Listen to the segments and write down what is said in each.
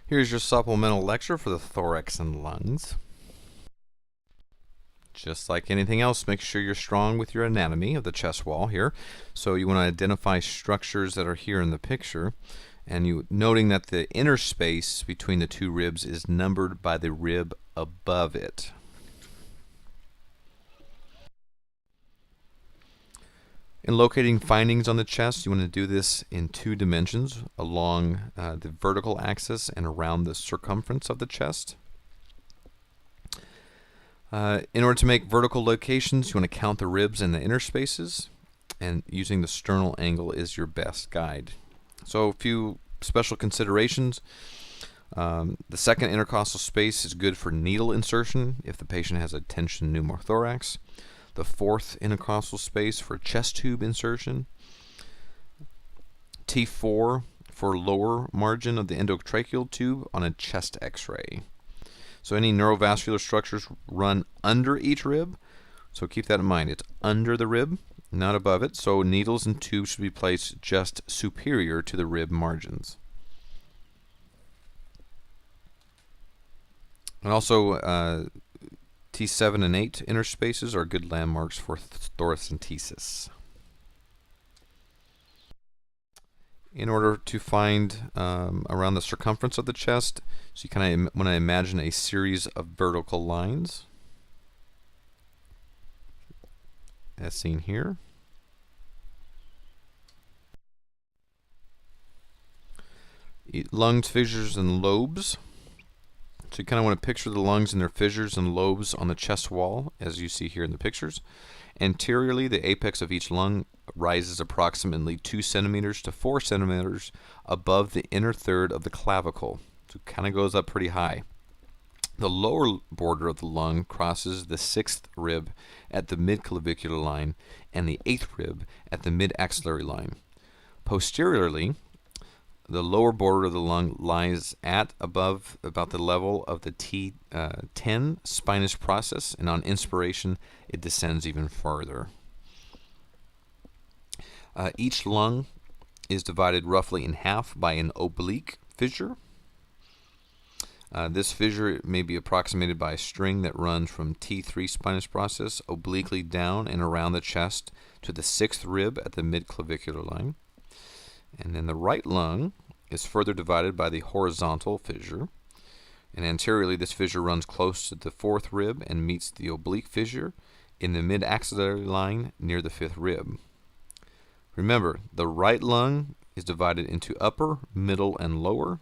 Here's your supplemental lecture for the thorax and lungs. Just like anything else, make sure you're strong with your anatomy of the chest wall here. So you want to identify structures that are here in the picture, and you noting that the inner space between the two ribs is numbered by the rib above it. In locating findings on the chest, you want to do this in 2 dimensions, along the vertical axis and around the circumference of the chest. In order to make vertical locations, you want to count the ribs and the inner spaces, and using the sternal angle is your best guide. So a few special considerations. The second intercostal space is good for needle insertion if the patient has a tension pneumothorax. The fourth intercostal space for chest tube insertion. T4 for lower margin of the endotracheal tube on a chest x-ray. So any neurovascular structures run under each rib, so keep that in mind. It's under the rib, not above it, so needles and tubes should be placed just superior to the rib margins. And also T7 and 8 interspaces are good landmarks for thoracentesis. In order to find around the circumference of the chest, so you kind of want to imagine a series of vertical lines, as seen here. Lungs, fissures, and lobes. So you kind of want to picture the lungs and their fissures and lobes on the chest wall, as you see here in the pictures. Anteriorly, the apex of each lung rises approximately 2 centimeters to 4 centimeters above the inner third of the clavicle. So it kind of goes up pretty high. The lower border of the lung crosses the 6th rib at the mid-clavicular line and the 8th rib at the mid-axillary line. Posteriorly, the lower border of the lung lies at above about the level of the T10 spinous process, and on inspiration it descends even further. Each lung is divided roughly in half by an oblique fissure. This fissure may be approximated by a string that runs from T3 spinous process obliquely down and around the chest to the 6th rib at the mid-clavicular line. And then the right lung is further divided by the horizontal fissure. And anteriorly, this fissure runs close to the 4th rib and meets the oblique fissure in the mid-axillary line near the 5th rib. Remember, the right lung is divided into upper, middle, and lower,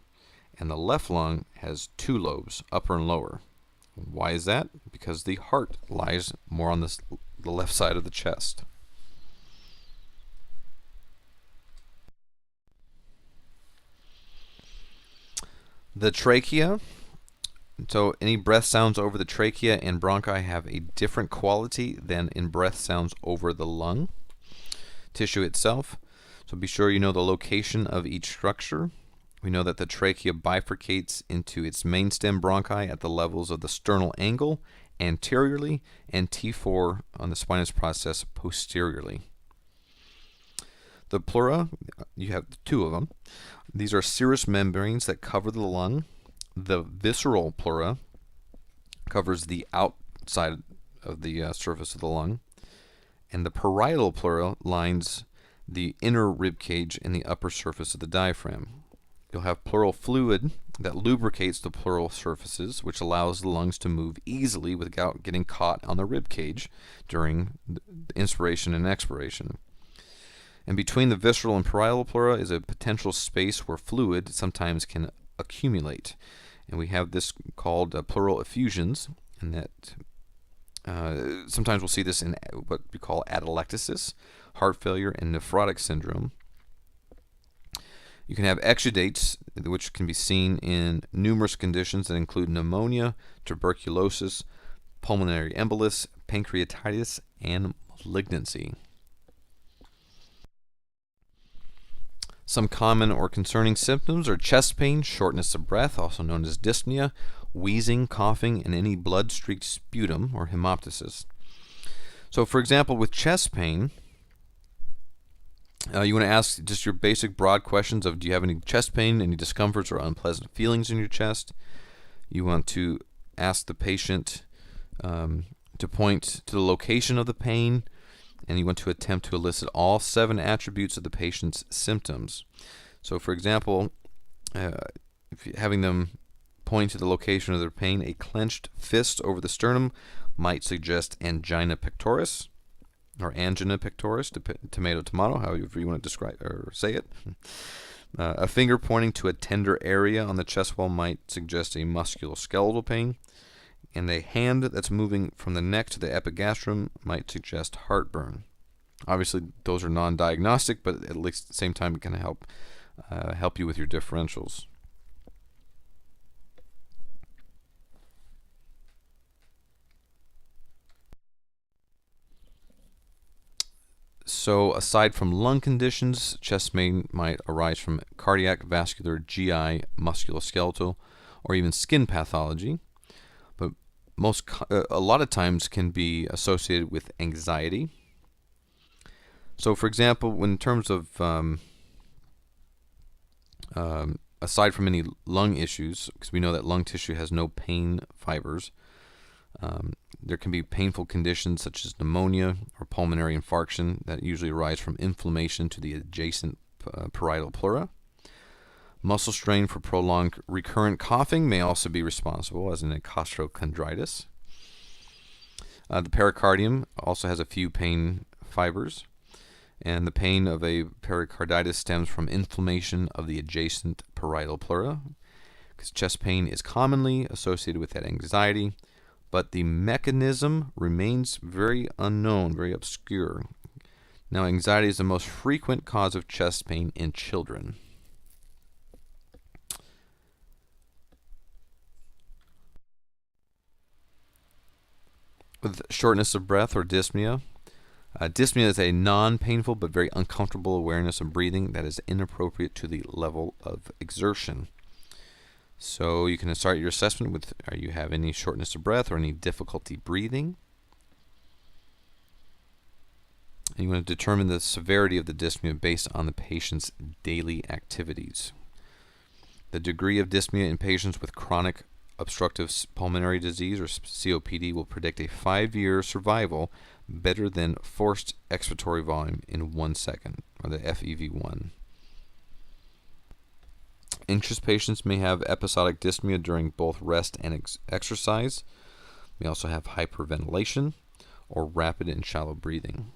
and the left lung has 2 lobes, upper and lower. Why is that? Because the heart lies more on the left side of the chest. The trachea. So any breath sounds over the trachea and bronchi have a different quality than in breath sounds over the lung tissue itself. So be sure you know the location of each structure. We know that the trachea bifurcates into its main stem bronchi at the levels of the sternal angle anteriorly and T4 on the spinous process posteriorly. The pleura, you have 2 of them. These are serous membranes that cover the lung. The visceral pleura covers the outside of the surface of the lung, and the parietal pleura lines the inner rib cage and the upper surface of the diaphragm. You'll have pleural fluid that lubricates the pleural surfaces, which allows the lungs to move easily without getting caught on the rib cage during the inspiration and expiration. And between the visceral and parietal pleura is a potential space where fluid sometimes can accumulate. And we have this called pleural effusions, and that sometimes we'll see this in what we call atelectasis, heart failure, and nephrotic syndrome. You can have exudates, which can be seen in numerous conditions that include pneumonia, tuberculosis, pulmonary embolus, pancreatitis, and malignancy. Some common or concerning symptoms are chest pain, shortness of breath, also known as dyspnea, wheezing, coughing, and any blood-streaked sputum or hemoptysis. So, for example, with chest pain, You want to ask just your basic broad questions of, do you have any chest pain, any discomforts or unpleasant feelings in your chest? You want to ask the patient to point to the location of the pain, and you want to attempt to elicit all 7 attributes of the patient's symptoms. So, for example, having them point to the location of their pain, a clenched fist over the sternum might suggest angina pectoris, or angina pectoris, tomato, tomato, however you want to describe or say it. A finger pointing to a tender area on the chest wall might suggest a musculoskeletal pain, and a hand that's moving from the neck to the epigastrum might suggest heartburn. Obviously, those are non-diagnostic, but at least at the same time, it can help you with your differentials. So, aside from lung conditions, chest pain might arise from cardiac, vascular, GI, musculoskeletal, or even skin pathology. But a lot of times can be associated with anxiety. So, for example, in terms of aside from any lung issues, because we know that lung tissue has no pain fibers, there can be painful conditions such as pneumonia or pulmonary infarction that usually arise from inflammation to the adjacent parietal pleura. Muscle strain for prolonged recurrent coughing may also be responsible, as in a costochondritis. The pericardium also has a few pain fibers, and the pain of a pericarditis stems from inflammation of the adjacent parietal pleura, because chest pain is commonly associated with that anxiety, but the mechanism remains very unknown, very obscure. Now, anxiety is the most frequent cause of chest pain in children. With shortness of breath or dyspnea, dyspnea is a non-painful but very uncomfortable awareness of breathing that is inappropriate to the level of exertion. So you can start your assessment with, are you have any shortness of breath or any difficulty breathing? And you want to determine the severity of the dyspnea based on the patient's daily activities. The degree of dyspnea in patients with chronic obstructive pulmonary disease, or COPD, will predict a 5-year survival better than forced expiratory volume in 1 second, or the FEV1. Anxious patients may have episodic dyspnea during both rest and exercise. May also have hyperventilation or rapid and shallow breathing.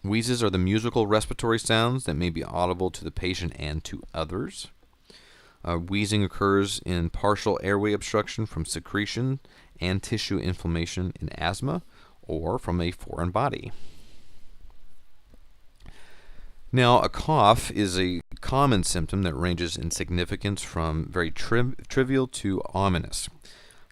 Wheezes are the musical respiratory sounds that may be audible to the patient and to others. Wheezing occurs in partial airway obstruction from secretion and tissue inflammation in asthma, or from a foreign body. Now, a cough is a common symptom that ranges in significance from very trivial to ominous.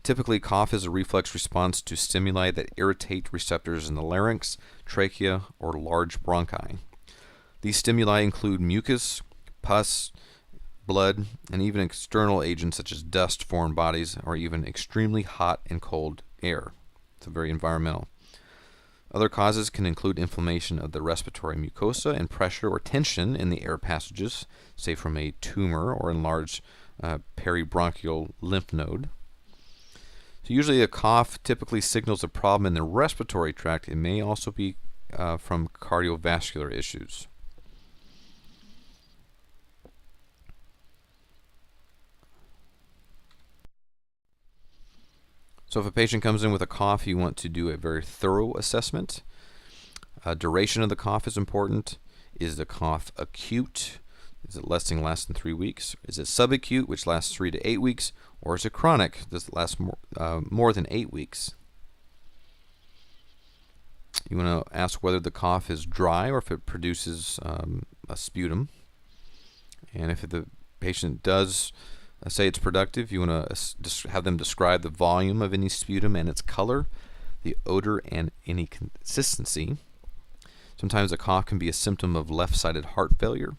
Typically, cough is a reflex response to stimuli that irritate receptors in the larynx, trachea, or large bronchi. These stimuli include mucus, pus, blood, and even external agents such as dust, foreign bodies, or even extremely hot and cold air. It's very environmental. Other causes can include inflammation of the respiratory mucosa and pressure or tension in the air passages, say from a tumor or enlarged peribronchial lymph node. So usually a cough typically signals a problem in the respiratory tract. It may also be from cardiovascular issues. So if a patient comes in with a cough, you want to do a very thorough assessment. Duration of the cough is important. Is the cough acute? Is it lasting less than 3 weeks? Is it subacute, which lasts 3 to 8 weeks? Or is it chronic? Does it last more than 8 weeks? You want to ask whether the cough is dry or if it produces a sputum. And if the patient does say it's productive, you want to have them describe the volume of any sputum and its color, the odor, and any consistency. Sometimes a cough can be a symptom of left-sided heart failure.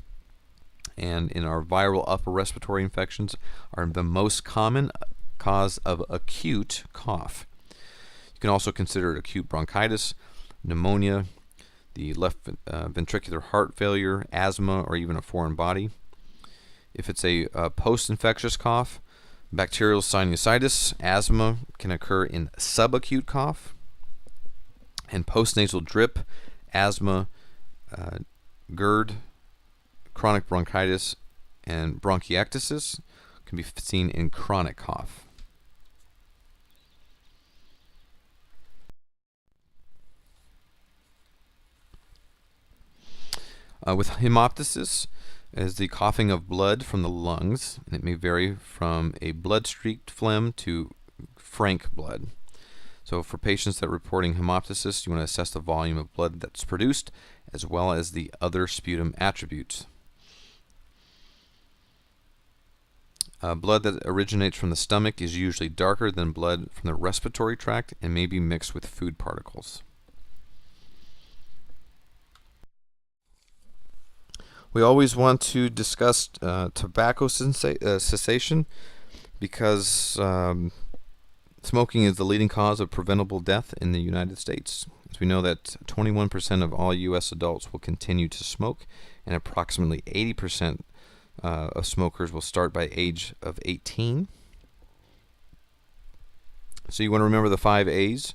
And in our viral upper respiratory infections are the most common cause of acute cough. You can also consider acute bronchitis, pneumonia, the left ventricular heart failure, asthma, or even a foreign body. If it's a post-infectious cough, bacterial sinusitis, asthma can occur in subacute cough, and postnasal drip, asthma, GERD, chronic bronchitis, and bronchiectasis can be seen in chronic cough. With hemoptysis is the coughing of blood from the lungs, and it may vary from a blood-streaked phlegm to frank blood. So for patients that are reporting hemoptysis, you want to assess the volume of blood that's produced as well as the other sputum attributes. Blood that originates from the stomach is usually darker than blood from the respiratory tract and may be mixed with food particles. We always want to discuss tobacco cessation because smoking is the leading cause of preventable death in the United States. As we know that 21% of all U.S. adults will continue to smoke, and approximately 80% of smokers will start by age of 18. So you want to remember the 5 A's.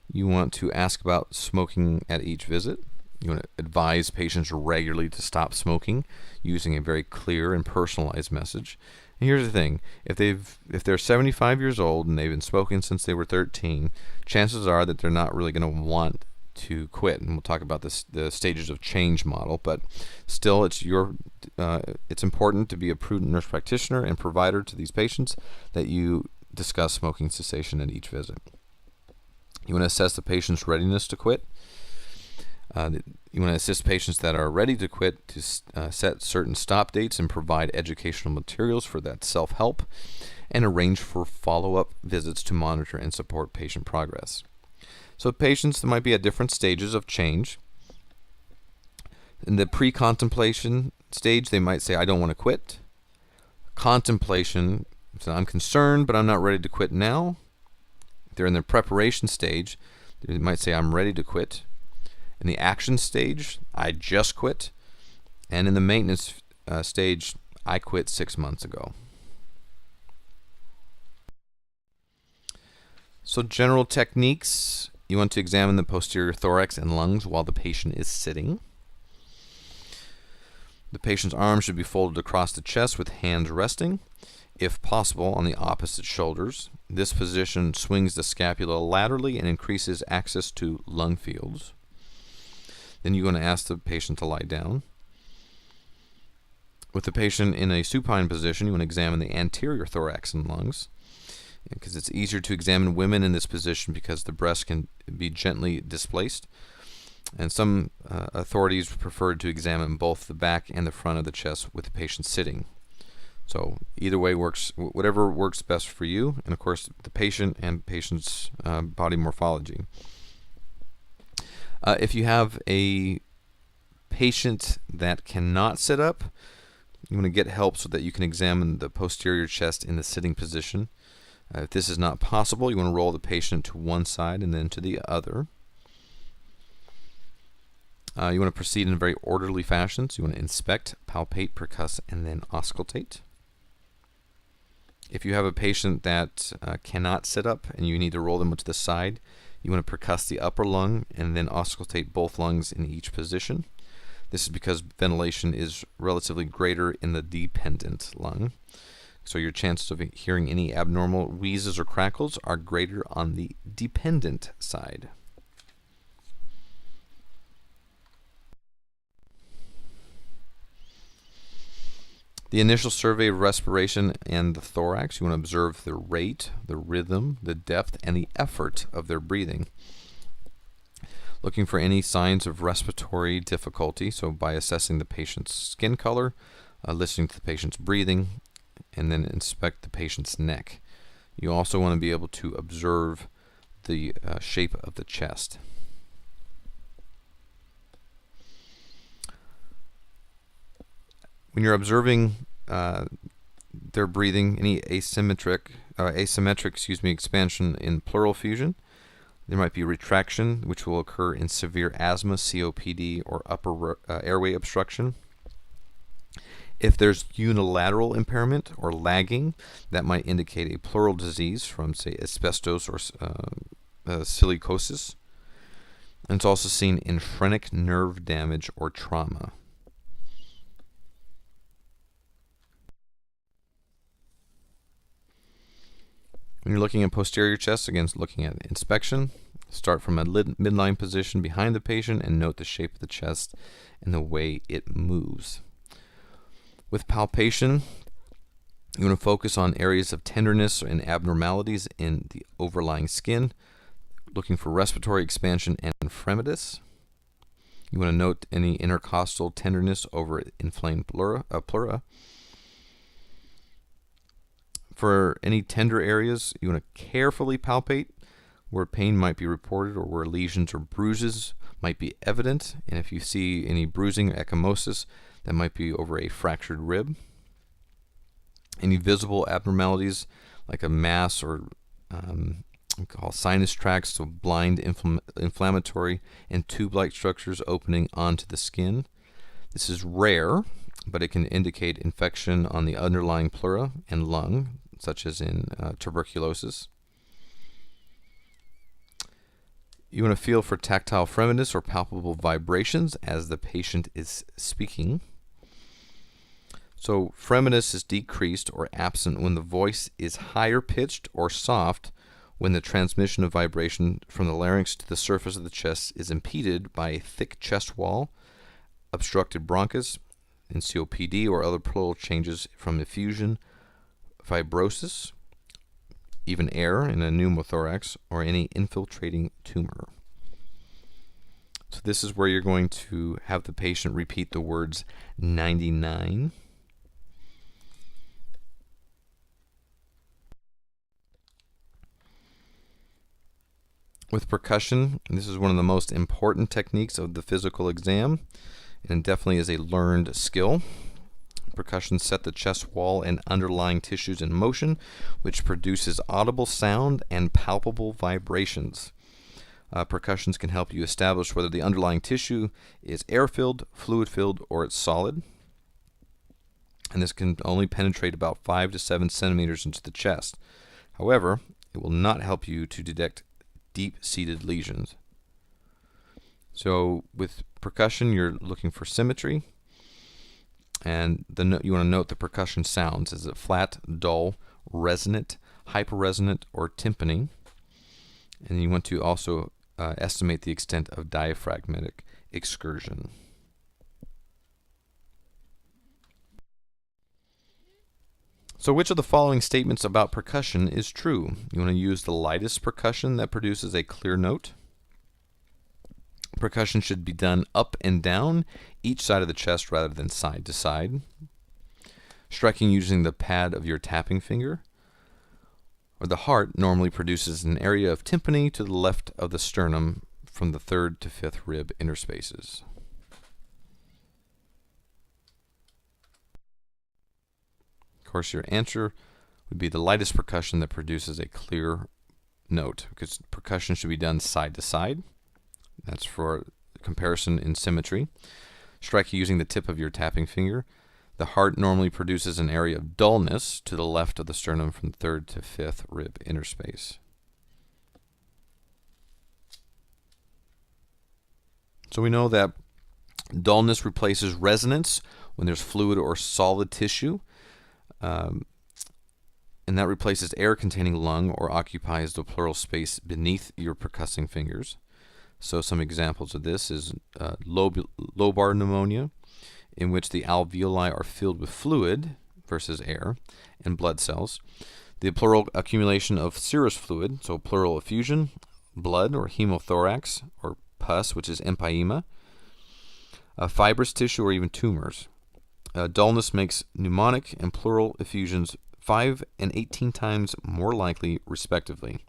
You want to ask about smoking at each visit. You want to advise patients regularly to stop smoking using a very clear and personalized message. And here's the thing, if they're 75 years old and they've been smoking since they were 13, chances are that they're not really going to want to quit. And we'll talk about the stages of change model, but still it's important to be a prudent nurse practitioner and provider to these patients that you discuss smoking cessation at each visit. You want to assess the patient's readiness to quit. You want to assist patients that are ready to quit to set certain stop dates and provide educational materials for that self-help, and arrange for follow-up visits to monitor and support patient progress. So patients that might be at different stages of change. In the pre-contemplation stage, they might say, I don't want to quit. Contemplation, so I'm concerned, but I'm not ready to quit now. If they're in the preparation stage, they might say, I'm ready to quit. In the action stage, I just quit. And in the maintenance stage, I quit 6 months ago. So general techniques, you want to examine the posterior thorax and lungs while the patient is sitting. The patient's arms should be folded across the chest with hands resting, if possible on the opposite shoulders. This position swings the scapula laterally and increases access to lung fields. Then you're going to ask the patient to lie down. With the patient in a supine position, you want to examine the anterior thorax and lungs, because it's easier to examine women in this position because the breast can be gently displaced. And some authorities prefer to examine both the back and the front of the chest with the patient sitting. So either way works, whatever works best for you, and of course the patient and patient's body morphology. If you have a patient that cannot sit up, you want to get help so that you can examine the posterior chest in the sitting position. If this is not possible, you want to roll the patient to one side and then to the other. You want to proceed in a very orderly fashion. So you want to inspect, palpate, percuss, and then auscultate. If you have a patient that cannot sit up and you need to roll them to the side, you want to percuss the upper lung and then auscultate both lungs in each position. This is because ventilation is relatively greater in the dependent lung. So your chances of hearing any abnormal wheezes or crackles are greater on the dependent side. The initial survey of respiration and the thorax, you want to observe the rate, the rhythm, the depth, and the effort of their breathing. Looking for any signs of respiratory difficulty, so by assessing the patient's skin color, listening to the patient's breathing, and then inspect the patient's neck. You also want to be able to observe the shape of the chest. When you're observing their breathing, any asymmetric expansion in pleural fusion, There might be retraction, which will occur in severe asthma, COPD, or upper airway obstruction. If there's unilateral impairment or lagging, that might indicate a pleural disease from, say, asbestos or silicosis. And it's also seen in phrenic nerve damage or trauma. When you're looking at posterior chest, again, looking at inspection, start from a midline position behind the patient and note the shape of the chest and the way it moves. With palpation, you want to focus on areas of tenderness and abnormalities in the overlying skin, looking for respiratory expansion and fremitus. You want to note any intercostal tenderness over inflamed pleura. For any tender areas, you want to carefully palpate where pain might be reported or where lesions or bruises might be evident. And if you see any bruising or ecchymosis, that might be over a fractured rib. Any visible abnormalities like a mass or we call sinus tracts, so blind inflammatory and tube-like structures opening onto the skin. This is rare, but it can indicate infection on the underlying pleura and lung, such as in tuberculosis. You want to feel for tactile fremitus or palpable vibrations as the patient is speaking. So fremitus is decreased or absent when the voice is higher pitched or soft, when the transmission of vibration from the larynx to the surface of the chest is impeded by a thick chest wall, obstructed bronchus, in COPD or other pleural changes from effusion, fibrosis, even air in a pneumothorax, or any infiltrating tumor. So this is where you're going to have the patient repeat the words 99. With percussion, this is one of the most important techniques of the physical exam, and definitely is a learned skill. Percussion set the chest wall and underlying tissues in motion, which produces audible sound and palpable vibrations. Percussions can help you establish whether the underlying tissue is air-filled, fluid-filled, or it's solid. And this can only penetrate about 5 to 7 centimeters into the chest. However, it will not help you to detect deep-seated lesions. So with percussion, you're looking for symmetry, and you want to note the percussion sounds. Is it flat, dull, resonant, hyperresonant, or timpani? And you want to also estimate the extent of diaphragmatic excursion. So which of the following statements about percussion is true? You want to use the lightest percussion that produces a clear note. Percussion should be done up and down each side of the chest rather than side to side. Striking using the pad of your tapping finger. Or the heart normally produces an area of tympani to the left of the sternum from the 3rd to 5th rib interspaces. Of course, your answer would be the lightest percussion that produces a clear note, because percussion should be done side to side. That's for comparison in symmetry. Strike using the tip of your tapping finger. The heart normally produces an area of dullness to the left of the sternum from 3rd to 5th rib interspace. So we know that dullness replaces resonance when there's fluid or solid tissue. And that replaces air-containing lung or occupies the pleural space beneath your percussing fingers. So some examples of this is lobar pneumonia, in which the alveoli are filled with fluid versus air and blood cells. The pleural accumulation of serous fluid, so pleural effusion, blood or hemothorax, or pus, which is empyema, fibrous tissue, or even tumors. Dullness makes pneumonic and pleural effusions 5 and 18 times more likely, respectively.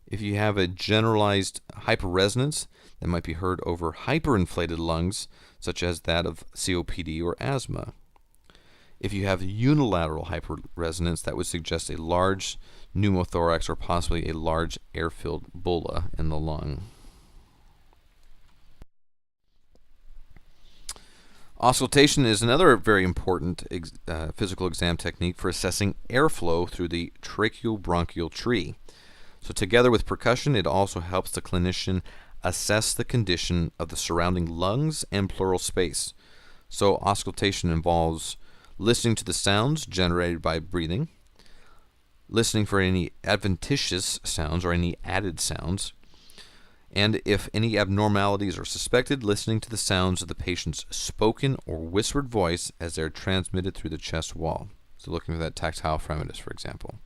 If you have a generalized hyperresonance, that might be heard over hyperinflated lungs, such as that of COPD or asthma. If you have unilateral hyperresonance, that would suggest a large pneumothorax or possibly a large air-filled bulla in the lung. Auscultation is another very important physical exam technique for assessing airflow through the tracheobronchial tree. So together with percussion, it also helps the clinician assess the condition of the surrounding lungs and pleural space. So auscultation involves listening to the sounds generated by breathing, listening for any adventitious sounds or any added sounds, and if any abnormalities are suspected, listening to the sounds of the patient's spoken or whispered voice as they're transmitted through the chest wall. So looking for that tactile fremitus, for example.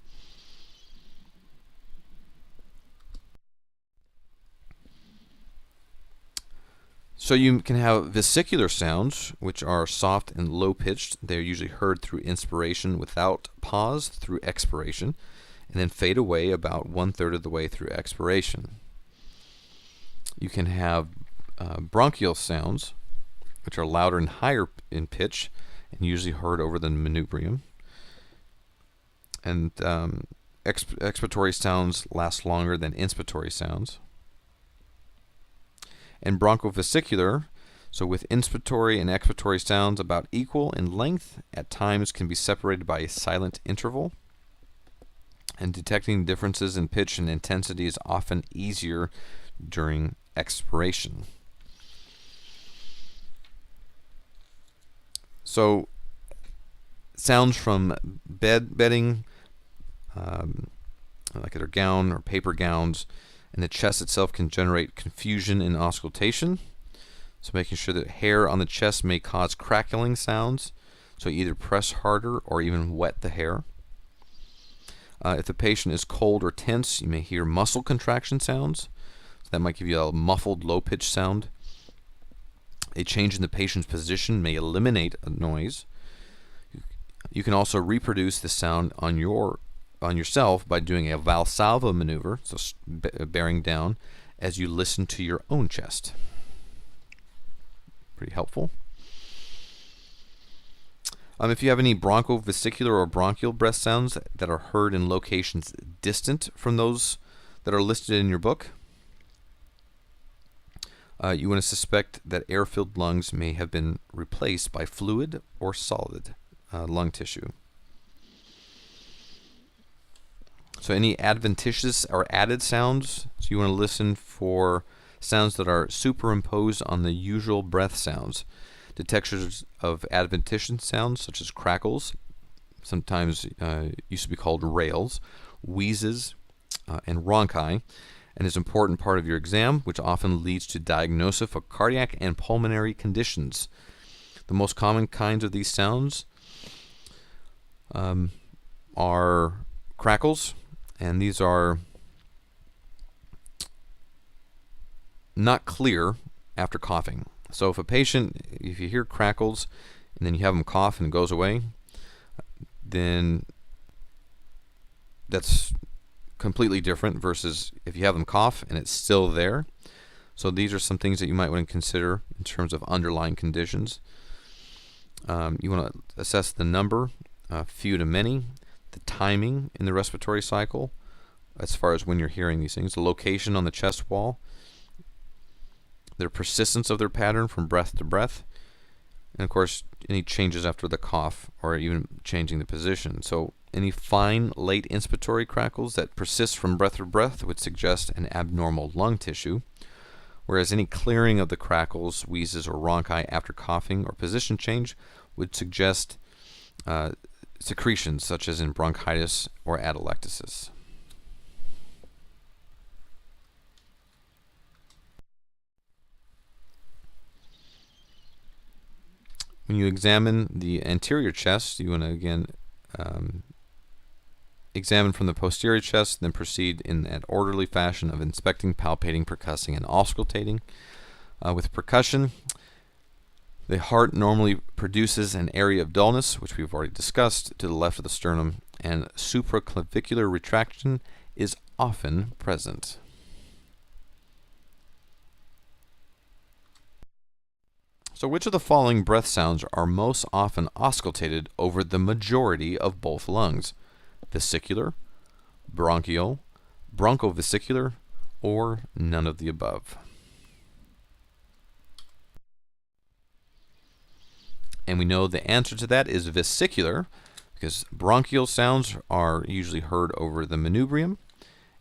So you can have vesicular sounds, which are soft and low-pitched. They're usually heard through inspiration without pause through expiration, and then fade away about 1/3 of the way through expiration. You can have bronchial sounds, which are louder and higher in pitch, and usually heard over the manubrium. And expiratory sounds last longer than inspiratory sounds. And bronchovesicular, so with inspiratory and expiratory sounds about equal in length, at times can be separated by a silent interval. And detecting differences in pitch and intensity is often easier during expiration. So sounds from bedding, like their gown or paper gowns, and the chest itself can generate confusion in auscultation. So making sure that hair on the chest may cause crackling sounds, so either press harder or even wet the hair. If the patient is cold or tense, you may hear muscle contraction sounds. So that might give you a muffled, low-pitched sound. A change in the patient's position may eliminate a noise. You can also reproduce the sound on yourself by doing a Valsalva maneuver, so bearing down, as you listen to your own chest. Pretty helpful. If you have any bronchovesicular or bronchial breath sounds that are heard in locations distant from those that are listed in your book, you want to suspect that air-filled lungs may have been replaced by fluid or solid lung tissue. So any adventitious or added sounds, so you want to listen for sounds that are superimposed on the usual breath sounds. Detectors of adventitious sounds such as crackles, sometimes used to be called rails, wheezes, and rhonchi, and is an important part of your exam, which often leads to diagnosis of cardiac and pulmonary conditions. The most common kinds of these sounds are crackles, and these are not clear after coughing. So if you hear crackles and then you have them cough and it goes away, then that's completely different versus if you have them cough and it's still there. So these are some things that you might want to consider in terms of underlying conditions. You want to assess the number, few to many, the timing in the respiratory cycle as far as when you're hearing these things, the location on the chest wall, the persistence of their pattern from breath to breath, and of course any changes after the cough or even changing the position. So any fine late inspiratory crackles that persist from breath to breath would suggest an abnormal lung tissue, whereas any clearing of the crackles, wheezes, or rhonchi after coughing or position change would suggest secretions such as in bronchitis or atelectasis. When you examine the anterior chest, you want to again examine from the posterior chest, then proceed in that orderly fashion of inspecting, palpating, percussing, and auscultating. With percussion, the heart normally produces an area of dullness, which we've already discussed, to the left of the sternum, and supraclavicular retraction is often present. So which of the following breath sounds are most often auscultated over the majority of both lungs? Vesicular, bronchial, bronchovesicular, or none of the above? And we know the answer to that is vesicular, because bronchial sounds are usually heard over the manubrium,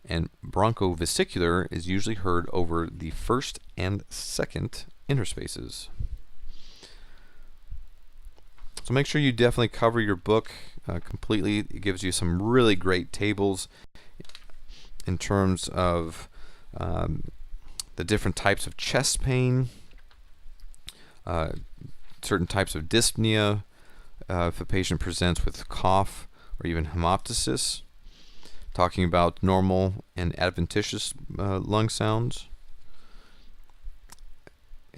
and bronchovesicular is usually heard over the first and second interspaces. So make sure you definitely cover your book completely. It gives you some really great tables in terms of the different types of chest pain, certain types of dyspnea, if a patient presents with cough or even hemoptysis, talking about normal and adventitious lung sounds,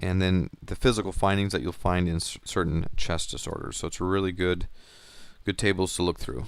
and then the physical findings that you'll find in certain chest disorders. So it's really good tables to look through.